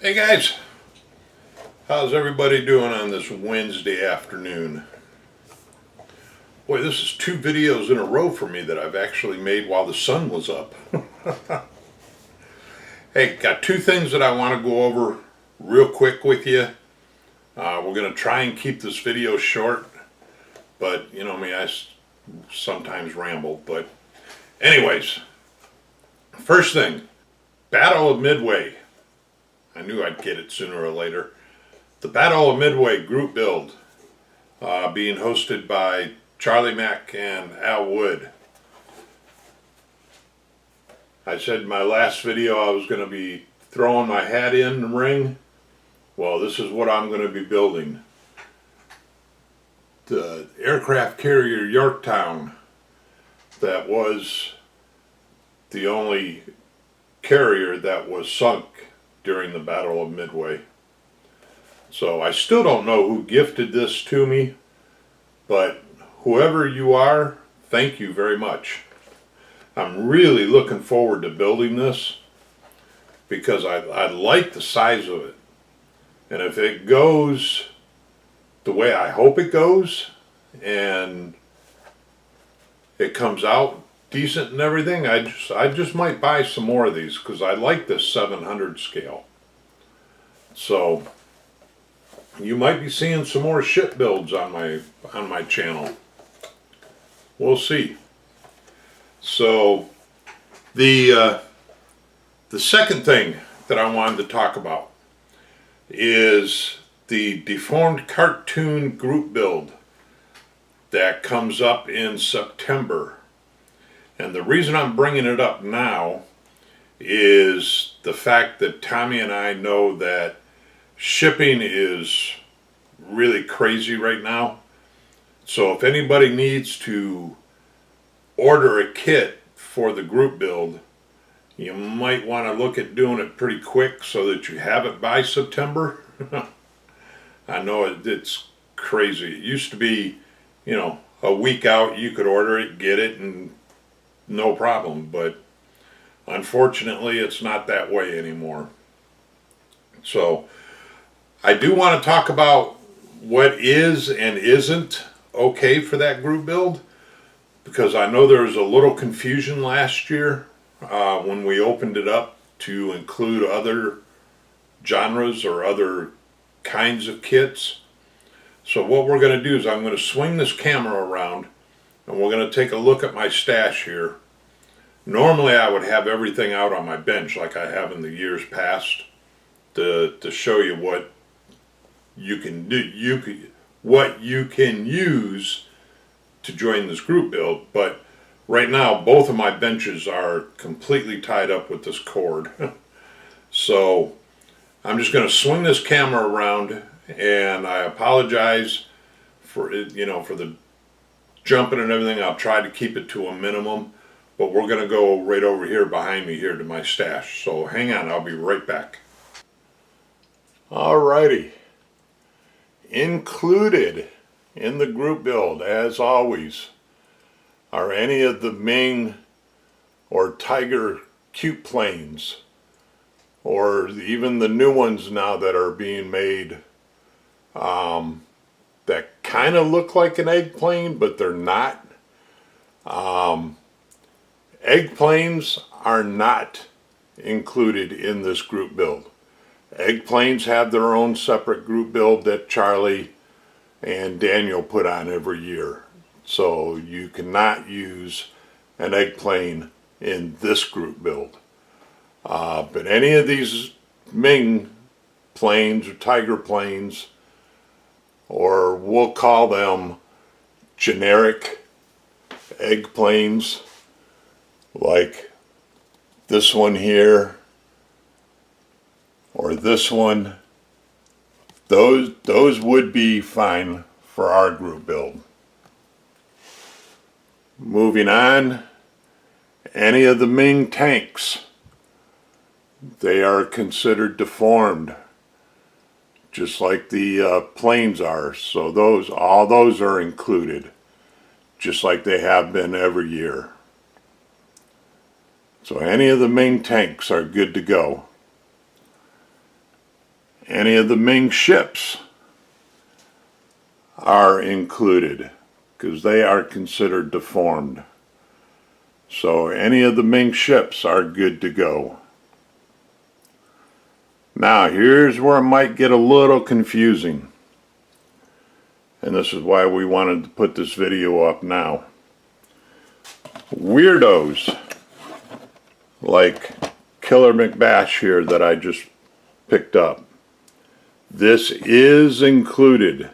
Hey guys, how's everybody doing on this Wednesday afternoon? Boy, this is 2 videos in a row for me that I've actually made while the sun was up. Hey, got 2 things that I want to go over real quick with you. We're going to try and keep this video short, but you know me, I sometimes ramble. But anyways, first thing, Battle of Midway. I knew I'd get it sooner or later. The Battle of Midway Group Build, being hosted by Charlie Mack and Al Wood. I said in my last video I was going to be throwing my hat in the ring. Well, this is what I'm going to be building. The aircraft carrier Yorktown, that was the only carrier that was sunk during the Battle of Midway. So I still don't know who gifted this to me, but whoever you are, thank you very much. I'm really looking forward to building this because I like the size of it. And if it goes the way I hope it goes and it comes out decent and everything, I just might buy some more of these because I like this 700 scale. So you might be seeing some more ship builds on my channel. We'll see. So the second thing that I wanted to talk about is the Deformed cartoon group build that comes up in September. And the reason I'm bringing it up now is the fact that Tommy and I know that shipping is really crazy right now. So if anybody needs to order a kit for the group build, you might want to look at doing it pretty quick so that you have it by September. I know it's crazy. It used to be, you know, a week out you could order it, get it, and no problem, but unfortunately it's not that way anymore. So I do want to talk about what is and isn't okay for that group build, because I know there was a little confusion last year when we opened it up to include other genres or other kinds of kits. So what we're going to do is I'm going to swing this camera around and we're going to take a look at my stash here. Normally I would have everything out on my bench like I have in the years past to show you what you can do, what you can use to join this group build. But right now both of my benches are completely tied up with this cord. So I'm just going to swing this camera around, and I apologize for it, you know, for the jumping and everything. I'll try to keep it to a minimum, but we're going to go right over here behind me here to my stash. So hang on, I'll be right back. Alrighty. Included in the group build, as always, are any of the Ming or Tiger cute planes, or even the new ones now that are being made that kind of look like an egg plane, but they're not. Egg planes are not included in this group build. Egg planes have their own separate group build that Charlie and Daniel put on every year. So you cannot use an egg plane in this group build. But any of these Ming planes or Tiger planes, or we'll call them generic egg planes, like this one here, or this one, those would be fine for our group build. Moving on, any of the Ming tanks, they are considered deformed, just like the planes are. So all those are included, just like they have been every year. So any of the Ming tanks are good to go. any of the Ming ships are included because they are considered deformed. So any of the Ming ships are good to go. Now here's where it might get a little confusing. And this is why we wanted to put this video up now. Weirdos like Killer McBash here that I just picked up. This is included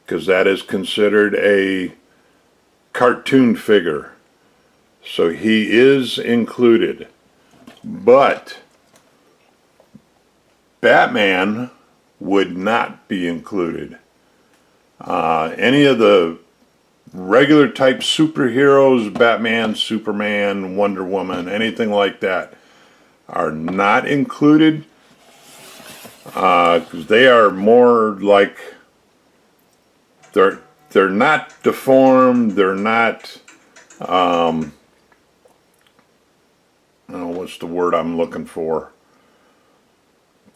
because that is considered a cartoon figure. So he is included. But Batman would not be included. Any of the regular type superheroes, Batman, Superman, Wonder Woman, anything like that, are not included because they are more like they're not deformed. They're not what's the word I'm looking for?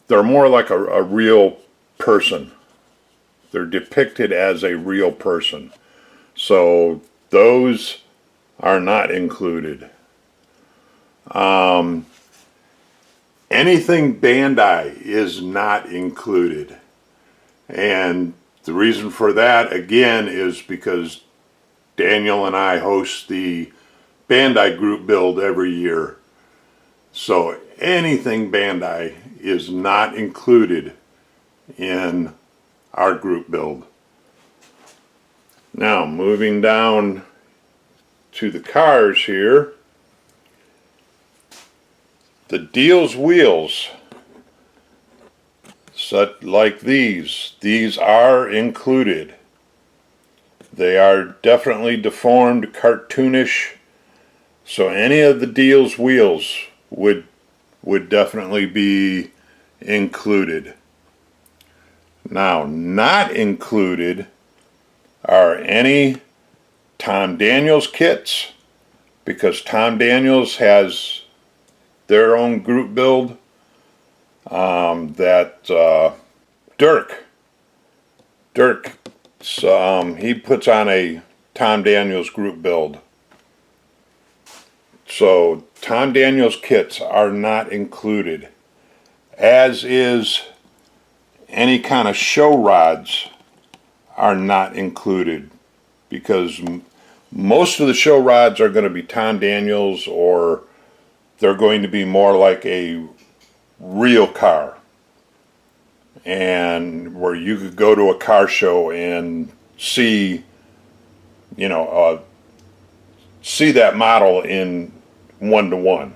They're more like a real person. They're depicted as a real person. So those are not included. Anything Bandai is not included. And the reason for that, again, is because Daniel and I host the Bandai Group Build every year. So anything Bandai is not included in our group build. Now moving down to the cars here. The Deals wheels, such like these are included. They are definitely deformed, cartoonish. So any of the Deals wheels would definitely be included. Now, not included are any Tom Daniels kits, because Tom Daniels has their own group build that Dirk, he puts on a Tom Daniels group build. So Tom Daniels kits are not included, as is any kind of show rods are not included, because most of the show rods are going to be Tom Daniels, or they're going to be more like a real car, and where you could go to a car show and see, see that model in 1-to-1.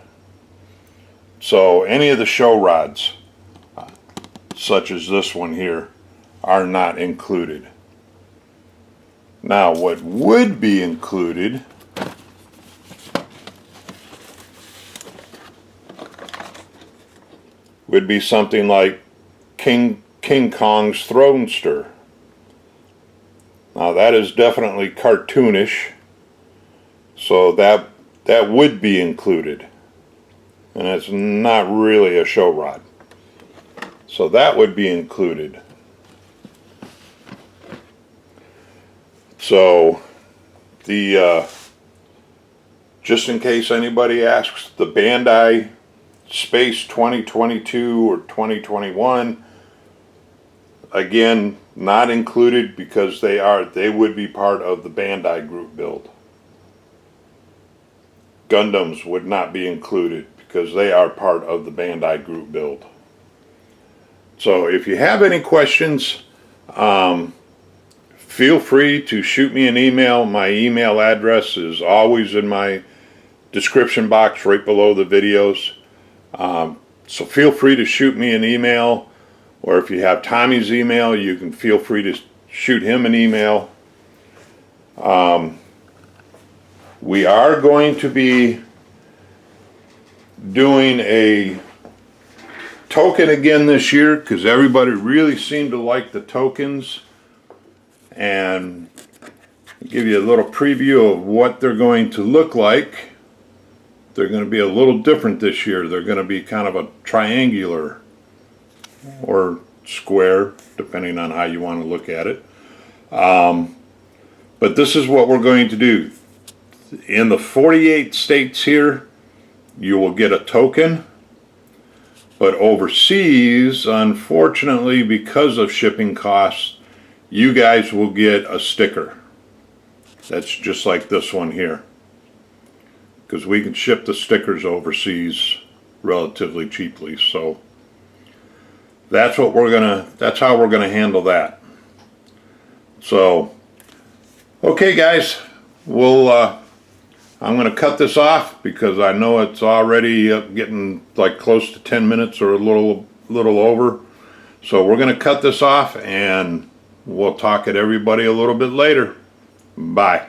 So any of the show rods, such as this one here, are not included. Now, what would be included would be something like King Kong's Thronester. Now that is definitely cartoonish, so that would be included, and it's not really a show rod. So that would be included. So the just in case anybody asks, the Bandai Space 2022 or 2021, again, not included because they would be part of the Bandai Group build. Gundams would not be included because they are part of the Bandai Group build. So if you have any questions, feel free to shoot me an email. My email address is always in my description box right below the videos. So feel free to shoot me an email, or if you have Tommy's email, you can feel free to shoot him an email. We are going to be doing a token again this year because everybody really seemed to like the tokens, and I'll give you a little preview of what they're going to look like. They're going to be a little different this year. They're going to be kind of a triangular or square, depending on how you want to look at it. But this is what we're going to do. In the 48 states here, you will get a token. But overseas, unfortunately, because of shipping costs, you guys will get a sticker. That's just like this one here. Because we can ship the stickers overseas relatively cheaply. So that's how we're gonna handle that. So, okay guys, I'm gonna cut this off because I know it's already getting like close to 10 minutes or a little over. So we're gonna cut this off and we'll talk at everybody a little bit later. Bye.